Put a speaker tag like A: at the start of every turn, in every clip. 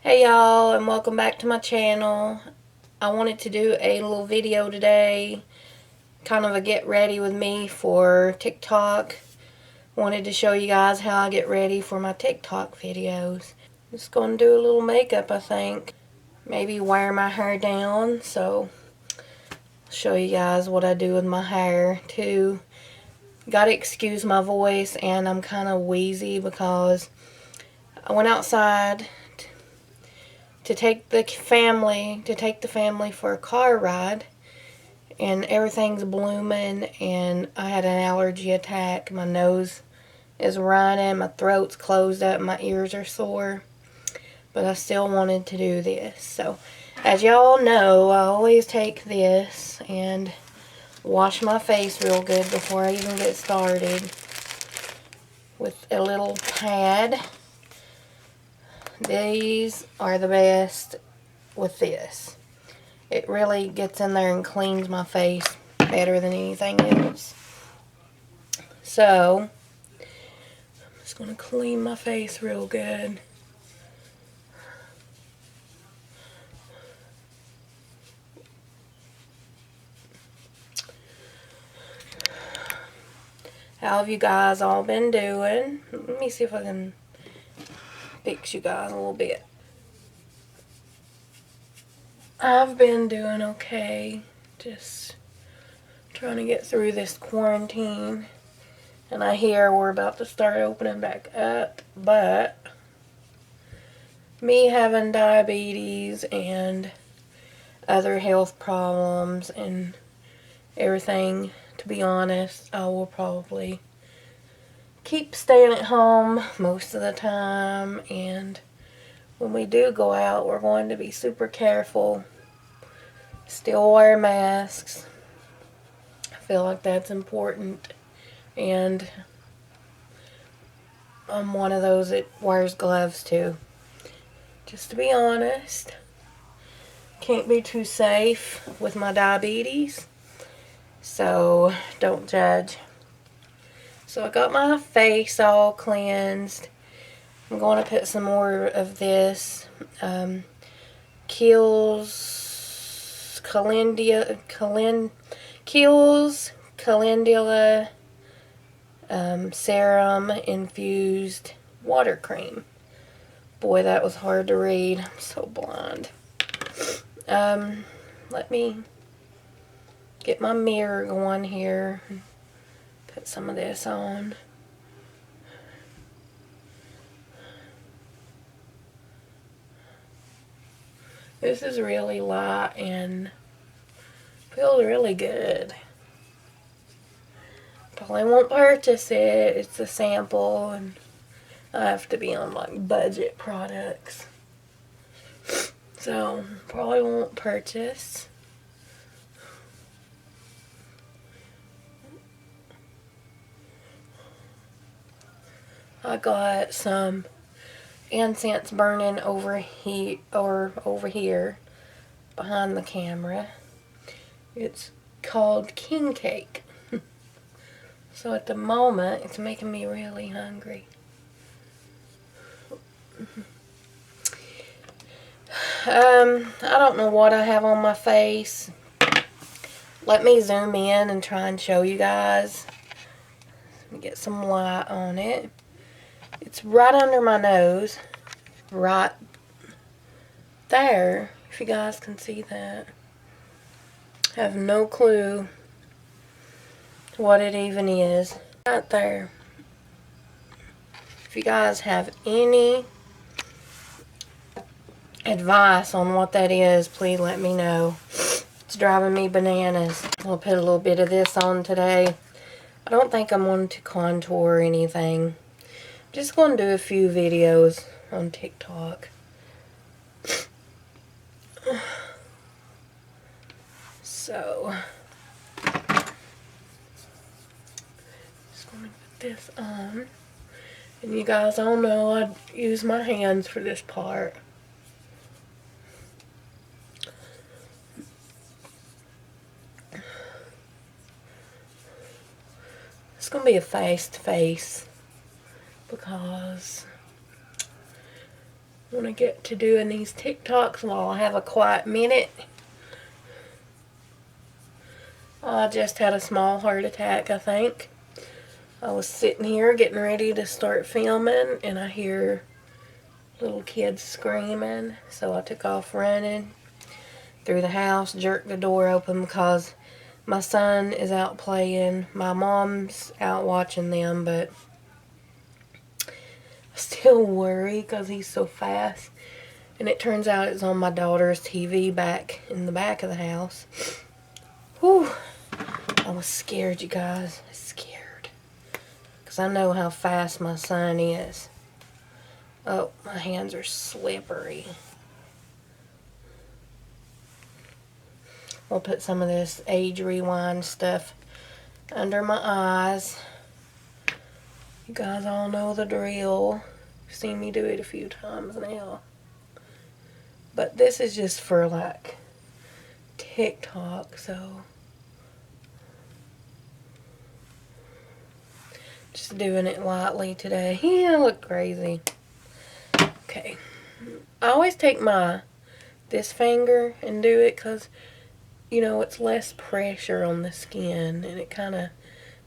A: Hey y'all, and welcome back to my channel. I wanted to do a little video today, kind of a get ready with me for TikTok. Wanted to show you guys how I get ready for my TikTok videos. Just going to do a little makeup, I think. Maybe wear my hair down, so I'll show you guys what I do with my hair too. Gotta excuse my voice, and I'm kind of wheezy because I went outside to take the family for a car ride, and everything's blooming, and I had an allergy attack. My nose is running, my throat's closed up, my ears are sore, but I still wanted to do this. So as y'all know, I always take this and wash my face real good before I even get started with a little pad. These are the best with this. It really gets in there and cleans my face better than anything else. So, I'm just going to clean my face real good. How have you guys all been doing? Let me see if I can fix you guys a little bit. I've been doing okay. Just trying to get through this quarantine. And I hear we're about to start opening back up, but me having diabetes and other health problems and everything, to be honest, I will probably keep staying at home most of the time, and when we do go out, we're going to be super careful. Still wear masks. I feel like that's important, and I'm one of those that wears gloves too. Just to be honest, can't be too safe with my diabetes, so don't judge. So I got my face all cleansed. I'm going to put some more of this Kiehl's Calendula Serum Infused Water Cream. Boy, that was hard to read. I'm so blind. Let me get my mirror going here. Put some of this on. This is really light and feels really good. Probably won't purchase it. It's a sample, and I have to be on like budget products. So probably won't purchase. I got some incense burning over here behind the camera. It's called king cake. So at the moment, it's making me really hungry. I don't know what I have on my face. Let me zoom in and try and show you guys. Let me get some light on it. It's right under my nose. Right there, if you guys can see that. I have no clue what it even is. Right there. If you guys have any advice on what that is, please let me know. It's driving me bananas. I'll put a little bit of this on today. I don't think I'm going to contour or anything. I'm just going to do a few videos on TikTok. So, just going to put this on. And you guys all know I use my hands for this part. It's going to be a face-to-face because I want to get to doing these TikToks while I have a quiet minute. I just had a small heart attack, I think. I was sitting here getting ready to start filming, and I hear little kids screaming, so I took off running through the house, jerked the door open because my son is out playing. My mom's out watching them, but I still worry because he's so fast. And it turns out it's on my daughter's TV back in the back of the house. Whew. I was scared, you guys. I was scared. Because I know how fast my son is. Oh, my hands are slippery. I'll put some of this age rewind stuff under my eyes. You guys all know the drill. You've seen me do it a few times now. But this is just for like TikTok, so just doing it lightly today. Yeah, I look crazy. Okay. I always take this finger and do it because, you know, it's less pressure on the skin and it kind of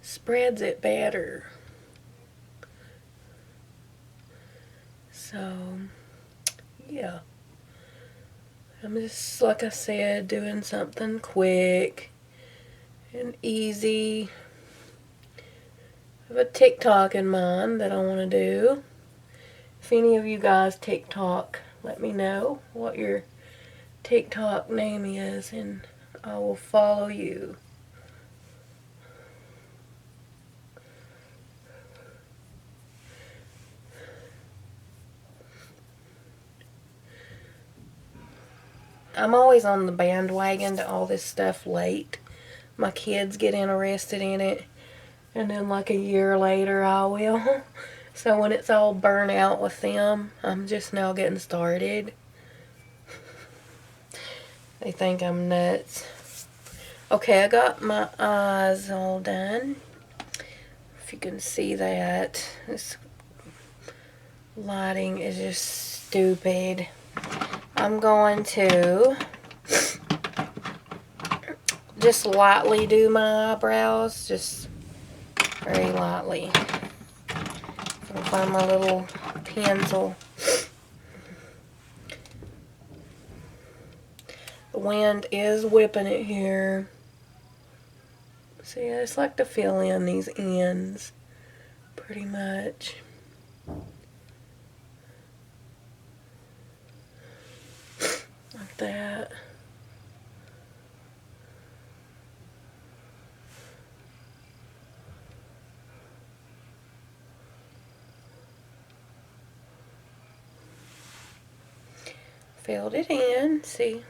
A: spreads it better. So, yeah. I'm just, like I said, doing something quick and easy. I have a TikTok in mind that I want to do. If any of you guys TikTok, let me know what your TikTok name is and I will follow you. I'm always on the bandwagon to all this stuff late. My kids get interested in it, and then like a year later I will. So when it's all burnt out with them, I'm just now getting started. They think I'm nuts. Okay, I got my eyes all done. If you can see that. This lighting is just stupid. I'm going to just lightly do my eyebrows, just very lightly. I'll find my little pencil. The wind is whipping it here. See, I just like to fill in these ends pretty much. Like that. Filled it in, see.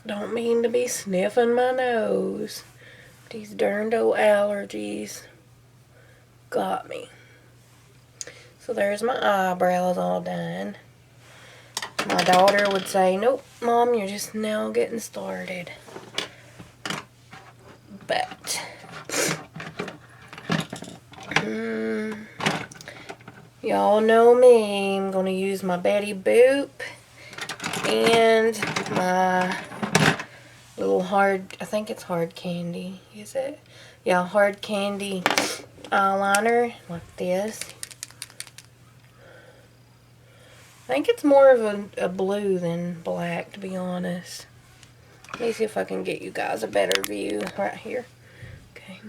A: Don't mean to be sniffing my nose. These darned old allergies got me. So there's my eyebrows all done. My daughter would say, nope, Mom, you're just now getting started. But, y'all know me. I'm going to use my Betty Boop and my little hard, I think it's hard candy, is it? Yeah, hard candy eyeliner like this. I think it's more of a blue than black, to be honest. Let me see if I can get you guys a better view right here. Okay.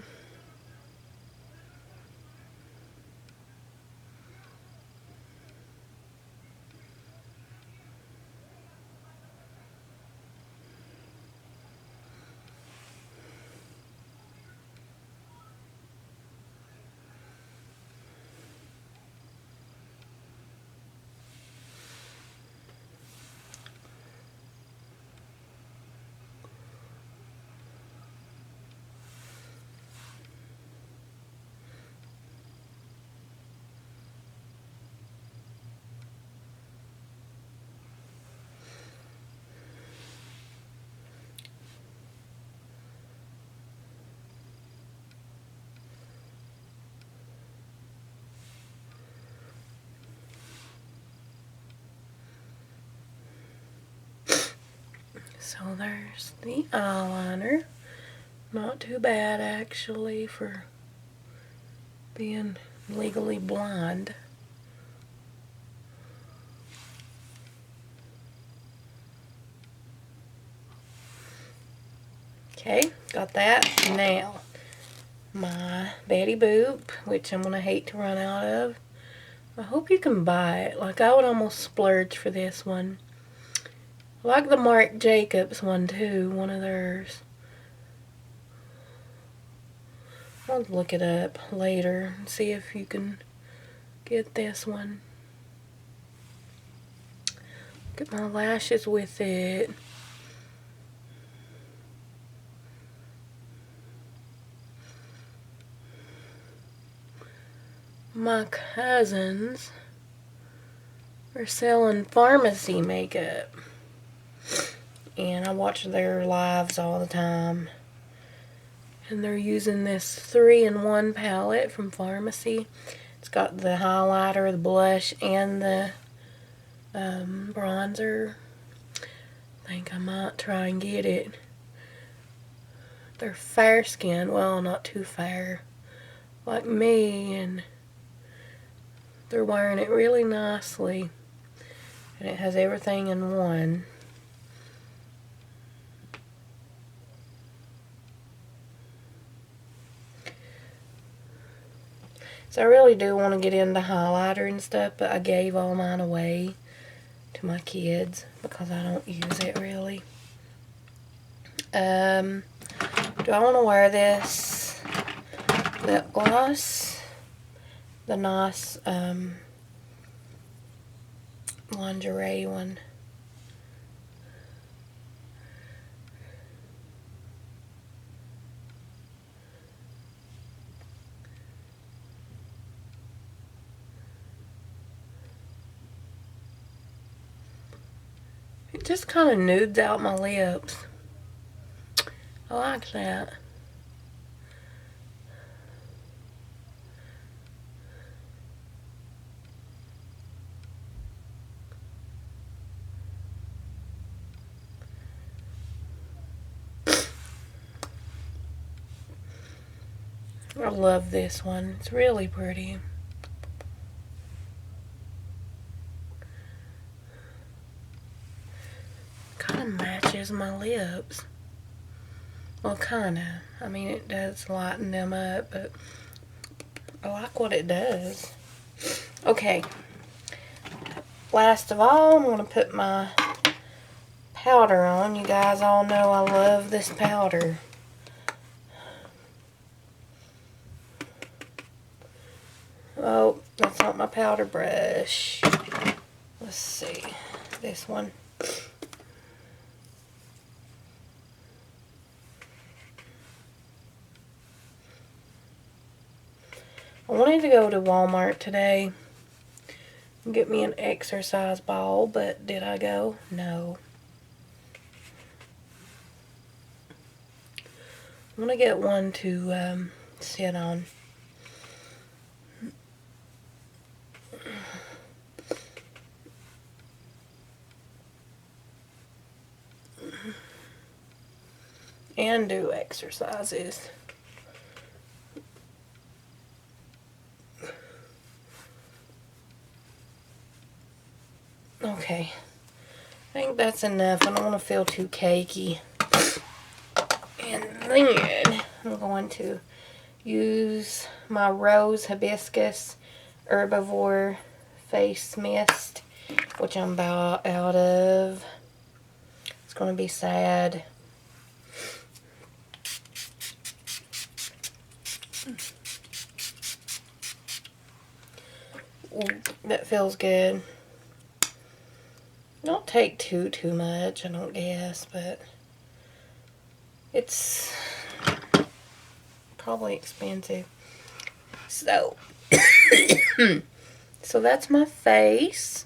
A: So there's the eyeliner. Not too bad actually for being legally blind. Okay, got that. Now, my Betty Boop, which I'm going to hate to run out of. I hope you can buy it. Like, I would almost splurge for this one. I like the Marc Jacobs one too, one of theirs. I'll look it up later and see if you can get this one. Get my lashes with it. My cousins are selling pharmacy makeup, and I watch their lives all the time, and they're using this 3-in-1 palette from Pharmacy. It's got the highlighter, the blush, and the bronzer. I think I might try and get it. They're fair skinned, well, not too fair like me, and they're wearing it really nicely, and it has everything in one. So I really do want to get into highlighter and stuff, but I gave all mine away to my kids because I don't use it really. Do I want to wear this lip gloss? The nice lingerie one. It just kind of nudes out my lips. I like that. I love this one. It's really pretty. Kind of matches my lips. Well, kind of. I mean, it does lighten them up, but I like what it does. Okay. Last of all, I'm going to put my powder on. You guys all know I love this powder. Oh, that's not my powder brush. Let's see. This one. I wanted to go to Walmart today and get me an exercise ball, but did I go? No. I'm going to get one to sit on. And do exercises. Okay, I think that's enough. I don't want to feel too cakey. And then I'm going to use my Rose Hibiscus Herbivore Face Mist, which I'm about out of. It's going to be sad. Ooh, that feels good. Don't take too much, I don't guess, but it's probably expensive. So, so that's my face.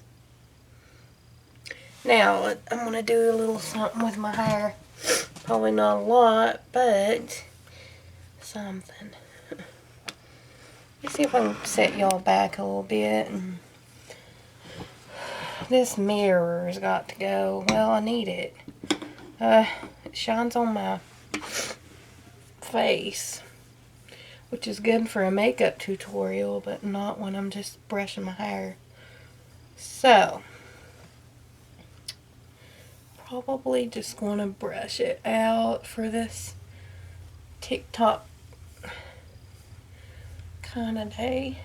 A: Now, I'm going to do a little something with my hair. Probably not a lot, but something. Let's see if I can set y'all back a little bit. This mirror's got to go. Well, I need it. It shines on my face, which is good for a makeup tutorial, but not when I'm just brushing my hair. So, probably just going to brush it out for this TikTok kind of day.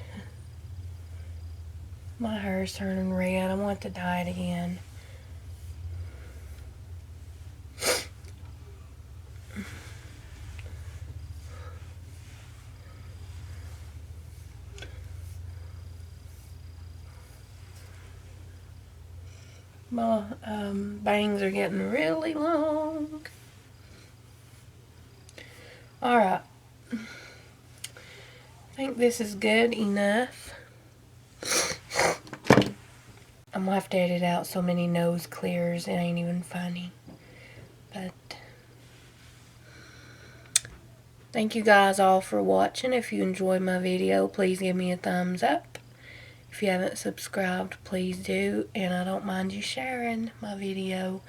A: My hair's turning red. I want to dye it again. My bangs are getting really long. Alright. I think this is good enough. I'm gonna have to edit out so many nose clears, it ain't even funny. But thank you guys all for watching. If you enjoyed my video, please give me a thumbs up. If you haven't subscribed, please do. And I don't mind you sharing my video.